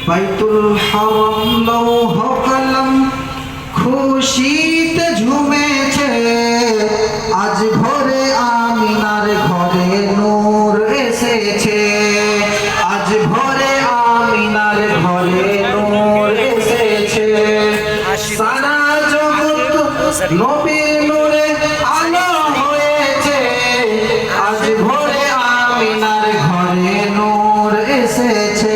বাইতুল হারাম লৌহ কলম খুশিতে ঝুমেছে, আজ ভোরে আমিনার ঘরে নূর এসেছে, আজ ভোরে আমিনার ঘরে নূর এসেছে। সারা জগৎ নবীর নূরে আলো হয়েছে, আজ ভোরে আমিনার ঘরে নূর এসেছে।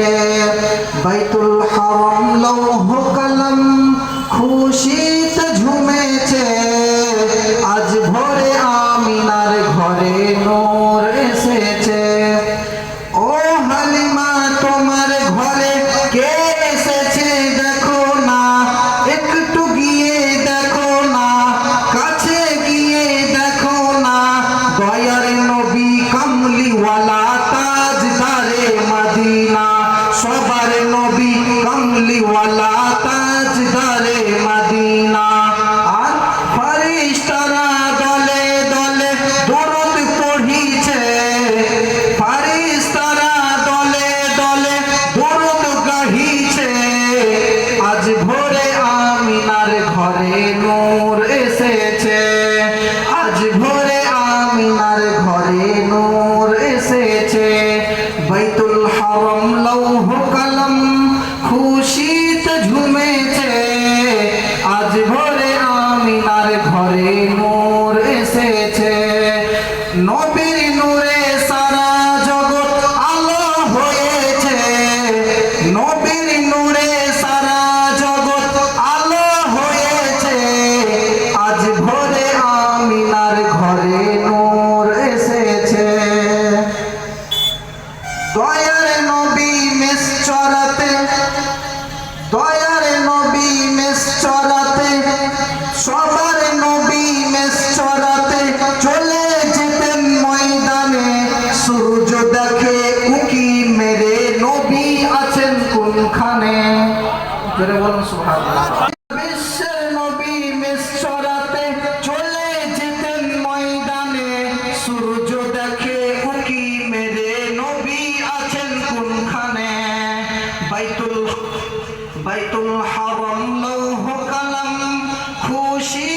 বাইতুল হারাম লৌহ কলম খুশিতে ঝুমেছে, আজ ভোরে আমিনার ঘরে নূর এসেছে। ও হালিমা তোমার ঘরে কে এসেছে দেখো না, একটু গিয়ে দেখো না, কাছে গিয়ে দেখো না, দয়ার নবী কামলিওয়ালা তাজদারে মদিনা, সবার নবী কামলিওয়ালা তাজদারে মদিনা। আর ফেরেশতারা দলে দলে দরুদ পড়িছে, ফেরেশতারা দলে দলে দরুদ গাহিছে, আজ ভোরে আমিনার ঘরে নূর এসেছে, আজ ভোরে আমিনার ঘরে নূর এসেছে। বাইতুল হারাম লৌহ কলম খুশিতে ঝুমেছে, আজ ভোরে আমিনার ঘরে নূর এসেছে। নবীর নূরে সারা জগৎ আলো হয়েছে, নবীর নূরে সারা জগৎ আলো হয়েছে, আজ ভোরে আমিনার ঘরে নূর এসেছে। দয়ার নবী মেষ চরাতে, দয়ার নবী মেষ চরাতে, সবার নবী মেষ চরাতে চলে যেতেন ময়দানে, সূর্য দেখে উকি মেরে নবী আছেন কোনখানে, জোরে বলুন সুবহানাল্লাহ। বিশ্বের নবী মেষ চরাতে চলে যেতেন ময়দানে, সূর্য দেখে উকি মেরে নবী আছেন কোনখানে। বাইতুল হারাম লৌহ কলম খুশি